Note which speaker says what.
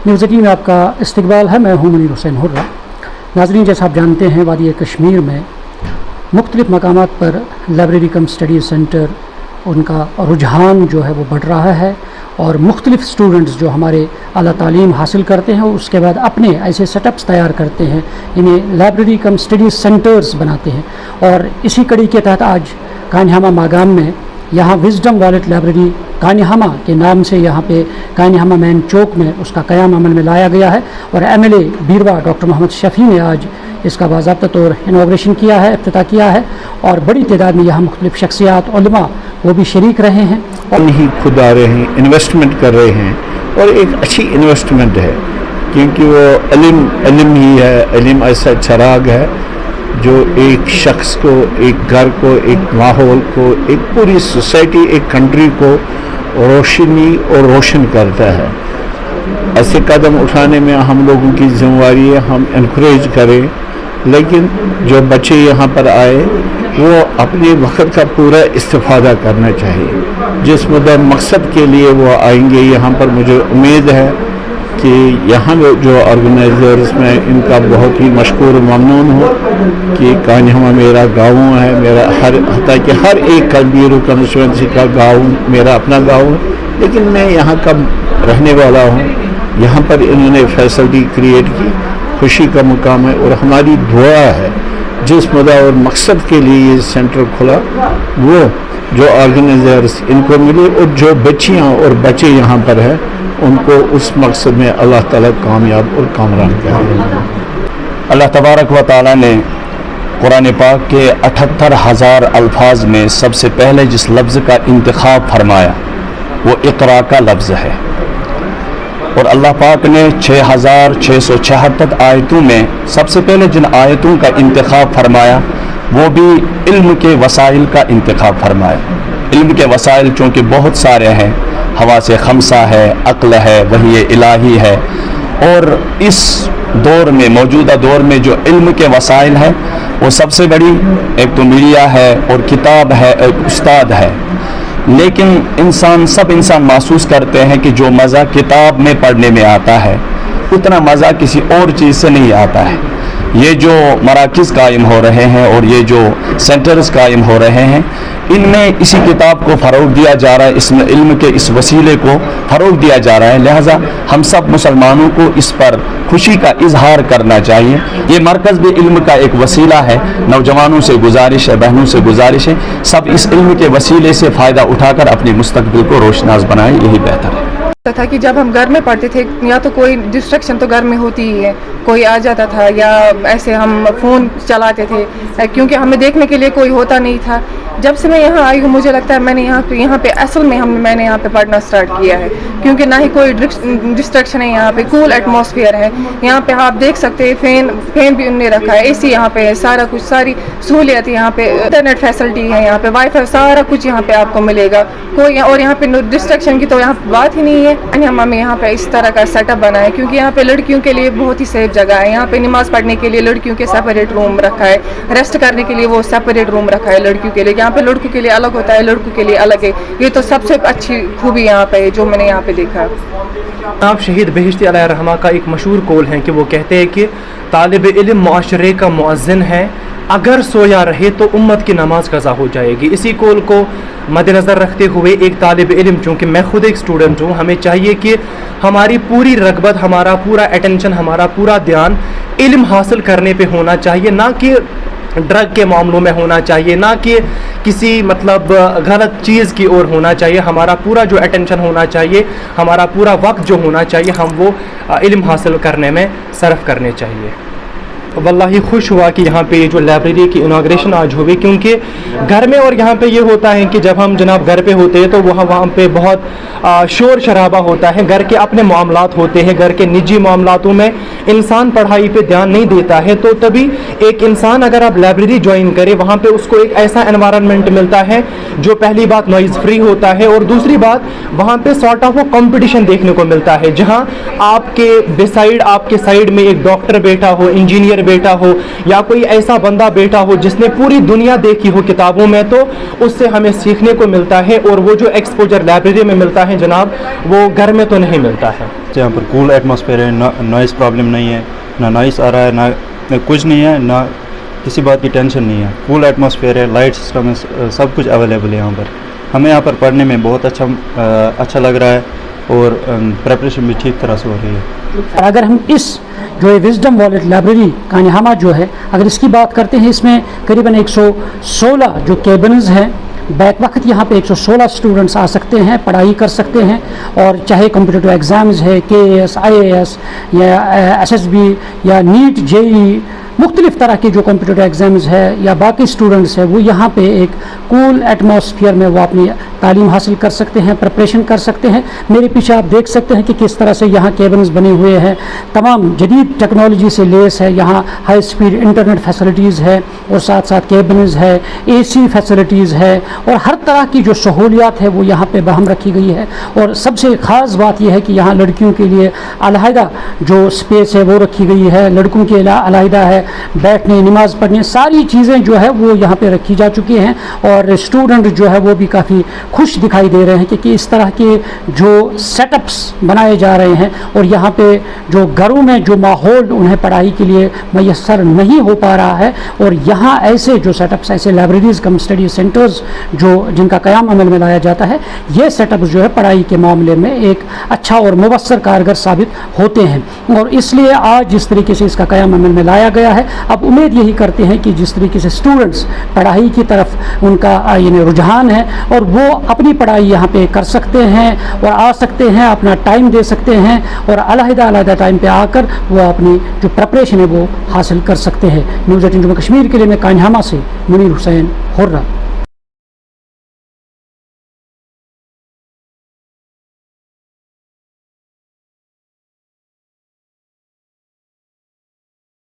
Speaker 1: News 18 में आपका इस्तकबाल है। मैं हूं मुनीर हुसैन हुर्रा। नाज़रीन, जैसा आप जानते हैं, वादी कश्मीर में मुख्तलिफ़ मकामात पर लाइब्रेरी कम स्टडी सेंटर उनका रुझान जो है वो बढ़ रहा है और मुख्तलिफ़ स्टूडेंट्स जो हमारे आला तालीम हासिल करते हैं उसके बाद अपने ऐसे सेटअप्स तैयार करते हैं, इन्हें लाइब्रेरी कम स्टडी सेंटर्स बनाते हैं। और इसी कड़ी के तहत आज कान्यहामा मागाम में यहाँ विजडम वॉलेट लाइब्रेरी कान्यहामा के नाम से यहाँ पे कान्यहामा मैन चौक में उसका क़याम अमल में लाया गया है और MLA बीरवा डॉक्टर मोहम्मद शफ़ी ने आज इसका बाज़ाब्ता तौर इनाग्रेशन किया है, इफ्तिताह किया है और बड़ी तादाद में यहाँ मुख्तलिफ़ शख्सियात उलमा वो भी शरीक रहे हैं
Speaker 2: और नहीं खुद आ रहे हैं, इन्वेस्टमेंट कर रहे हैं और एक अच्छी इन्वेस्टमेंट है क्योंकि वो इल्म ही है। इल्म ऐसा चराग है जो एक शख्स को, एक घर को, एक माहौल को, एक पूरी सोसाइटी, एक कंट्री को रोशनी और रोशन करता है। ऐसे कदम उठाने में हम लोगों की जिम्मेदारी है, हम इनकरेज करें, लेकिन जो बच्चे यहाँ पर आए वो अपने वक्त का पूरा इस्तेफादा करना चाहिए। जिस मकसद के लिए वो आएंगे यहाँ पर, मुझे उम्मीद है कि यहाँ जो ऑर्गेनाइजर्स में इनका बहुत ही मशकूर ममनून हो कि कान्यहामा मेरा गाँव है, मेरा हत्ता कि हर एक कलबीरू कंस्टिट्यूंसी का गाँव मेरा अपना गाँव है, लेकिन मैं यहाँ का रहने वाला हूँ। यहाँ पर इन्होंने फैसिलिटी क्रिएट की, खुशी का मुकाम है और हमारी दुआ है जिस मुद्दा और मकसद के लिए ये सेंटर खुला वो जो ऑर्गेनाइजर्स इनको मिले और जो बच्चियाँ और बच्चे यहाँ पर हैं उनको उस मकसद में अल्लाह ताला कामयाब और कामरान करे।
Speaker 3: अल्लाह तबारक व तआला ने कुरान पाक के 78,000 अल्फाज में सबसे पहले जिस लफ्ज़ का इंतखाब फरमाया वो इक़रा का लफ्ज़ है और अल्लाह पाक ने 6,676 आयतों में सबसे पहले जिन आयतों का इंतखाब फरमाया वो भी इल्म के वसाइल का इंतखाब फरमाया। इल्म के वसाइल चूँकि बहुत सारे हैं, हवा से खमसा है, अक्ल है, वही इलाही है और इस दौर में, मौजूदा दौर में जो इल्म के वसाइल है वो सबसे बड़ी एक तो मीडिया है और किताब है, एक उस्ताद है। लेकिन सब इंसान महसूस करते हैं कि जो मज़ा किताब में पढ़ने में आता है उतना मज़ा किसी और चीज़ से नहीं आता है। ये जो मराकिज़ कायम हो रहे हैं और ये जो सेंटर्स कायम हो रहे हैं इनमें इसी किताब को फ़रोग़ दिया जा रहा है, इसमें इल्म के इस वसीले को फ़रोग़ दिया जा रहा है। लिहाजा हम सब मुसलमानों को इस पर खुशी का इजहार करना चाहिए। ये मरकज़ भी इल्म का एक वसीला है। नौजवानों से गुजारिश है, बहनों से गुजारिश है, सब इस इल्म के वसीले से फ़ायदा उठाकर अपने मुस्तक़बिल को रोशनास बनाएं, यही बेहतर है।
Speaker 4: था कि जब हम घर में पढ़ते थे या तो कोई डिस्ट्रैक्शन तो घर में होती ही है, कोई आ जाता था या ऐसे हम फ़ोन चलाते थे क्योंकि हमें देखने के लिए कोई होता नहीं था। जब से मैं यहाँ आई हूँ मुझे लगता है मैंने यहाँ पे असल में मैंने यहाँ पे पढ़ना स्टार्ट किया है क्योंकि ना ही कोई डिस्ट्रैक्शन है। यहाँ पे कूल एटमॉस्फेयर है, यहाँ पे आप देख सकते हैं फैन भी उन्होंने रखा है, AC यहाँ पे है, सारा कुछ, सारी सहूलियत यहाँ पे, इंटरनेट फैसिलिटी है यहाँ पे, वाईफाई, सारा कुछ यहाँ पे आपको मिलेगा कोई। और यहाँ पे डिस्ट्रैक्शन की तो यहाँ बात ही नहीं है। हमें यहाँ पे इस तरह का सेटअप बना है क्योंकि यहाँ पे लड़कियों के लिए बहुत ही सेफ जगह है। यहाँ पे नमाज पढ़ने के लिए लड़कियों के सेपरेट रूम रखा है, रेस्ट करने के लिए वो सेपरेट रूम रखा है लड़कियों के लिए। यहाँ पे लड़कों के लिए अलग होता है, लड़कों के लिए अलग है। ये तो सबसे अच्छी खूबी यहाँ पे है जो मैंने यहाँ पे देखा।
Speaker 5: आप शहीद बहिश्ती अलैहि रहमा का एक मशहूर कौल है कि वो कहते हैं कि तालिब इल्म मुआशरे का मुअज्जिन है, अगर सोया रहे तो उम्मत की नमाज कज़ा हो जाएगी। इसी कौल को मद्देनज़र रखते हुए एक तालिब इल्म, चूँकि मैं खुद एक स्टूडेंट हूँ, हमें चाहिए कि हमारी पूरी रग़बत, हमारा पूरा अटेंशन, हमारा पूरा ध्यान इल्म हासिल करने पे होना चाहिए, ना कि ड्रग के मामलों में होना चाहिए, ना कि किसी गलत चीज़ की ओर होना चाहिए। हमारा पूरा जो अटेंशन होना चाहिए, हमारा पूरा वक्त जो होना चाहिए, हम वो इल्म हासिल करने में सर्फ करने चाहिए। वल्लाही खुश हुआ कि यहाँ पे जो लाइब्रेरी की इनाग्रेशन आज हुई, क्योंकि घर में और यहाँ पे ये होता है कि जब हम जनाब घर पे होते हैं तो वहाँ पे बहुत शोर शराबा होता है, घर के अपने मामलात होते हैं, घर के निजी मामलातों में इंसान पढ़ाई पे ध्यान नहीं देता है। तो तभी एक इंसान अगर आप लाइब्रेरी ज्वाइन करे, वहाँ पे उसको एक ऐसा एनवायरनमेंट मिलता है जो पहली बात नॉइज़ फ्री होता है और दूसरी बात वहाँ पे सॉर्ट ऑफ वो कंपटीशन देखने को मिलता है, जहाँ आपके बिसाइड, आपके साइड में एक डॉक्टर बैठा हो, इंजीनियर بیٹا ہو یا کوئی ایسا بندہ بیٹا ہو جس نے پوری دنیا دیکھی ہو کتابوں میں, تو اس سے ہمیں سیکھنے کو ملتا ہے, اور وہ جو ایکسپوجر لائبریری میں ملتا ہے جناب وہ گھر میں تو نہیں ملتا ہے.
Speaker 6: یہاں پر کول ایٹماسفیئر ہے, نوائز پرابلم نہیں ہے, نہ نوائز آ رہا ہے, نہ کچھ نہیں ہے, نہ کسی بات کی ٹینشن نہیں ہے. کول ایٹماسفیئر ہے, لائٹ سسٹم ہے, سب کچھ اویلیبل ہے یہاں پر. ہمیں یہاں پر پڑھنے میں بہت اچھا لگ رہا ہے, اور پریپریشن بھی ٹھیک طرح سے ہو رہی ہے.
Speaker 1: اگر ہم اس جو وزڈم والٹ لائبریری کانہامہ جو ہے اگر اس کی بات کرتے ہیں, اس میں قریباً 116 جو کیبنز ہیں. بیک وقت یہاں پہ 116 اسٹوڈنٹس آ سکتے ہیں, پڑھائی کر سکتے ہیں, اور چاہے کمپٹیٹیو ایگزامز ہے, KAS, IAS یا SSB یا نیٹ, JEE, مختلف طرح کے جو کمپٹیٹیو ایگزامز ہے یا باقی اسٹوڈنٹس ہیں, وہ یہاں پہ ایک کول ایٹماسفیئر میں وہ اپنی تعلیم حاصل کر سکتے ہیں, پریپریشن کر سکتے ہیں. میرے پیچھے آپ دیکھ سکتے ہیں کہ کس طرح سے یہاں کیبنز بنے ہوئے ہیں, تمام جدید ٹیکنالوجی سے لیس ہے. یہاں ہائی اسپیڈ انٹرنیٹ فیسلٹیز ہے, اور ساتھ ساتھ کیبنز ہے, AC فیسلٹیز ہے, اور ہر طرح کی جو سہولیات ہے وہ یہاں پہ بہم رکھی گئی ہے. اور سب سے خاص بات یہ ہے کہ یہاں لڑکیوں کے لیے علیحدہ جو اسپیس ہے وہ رکھی گئی ہے, لڑکوں کے علیحدہ ہے, بیٹھنے, نماز پڑھنے, ساری چیزیں جو ہے وہ یہاں پہ رکھی جا چکی ہیں. اور اسٹوڈنٹ جو ہے وہ بھی کافی خوش دکھائی دے رہے ہیں کہ اس طرح کے جو سیٹ اپس بنائے جا رہے ہیں, اور یہاں پہ جو گھروں میں جو ماحول انہیں پڑھائی کے لیے میسر نہیں ہو پا رہا ہے, اور یہاں ایسے جو سیٹ اپس, ایسے لائبریریز کم اسٹڈی سینٹرز جن کا قیام عمل میں لایا جاتا ہے, یہ سیٹ اپس جو ہے پڑھائی کے معاملے میں ایک اچھا اور مؤثر کارگر ثابت ہوتے ہیں. اور اس لیے آج جس طریقے سے اس کا قیام عمل میں لایا گیا ہے, اب امید یہی کرتے ہیں کہ جس طریقے سے اسٹوڈنٹس پڑھائی کی طرف ان کا یعنی رجحان ہے, اور وہ اپنی پڑھائی یہاں پہ کر سکتے ہیں اور آ سکتے ہیں, اپنا ٹائم دے سکتے ہیں, اور علیحدہ ٹائم پہ آ کر وہ اپنی جو پریپریشن ہے وہ حاصل کر سکتے ہیں. نیوز 18 جموں کشمیر کے لیے میں کانہامہ سے منیر حسین, ہررہ.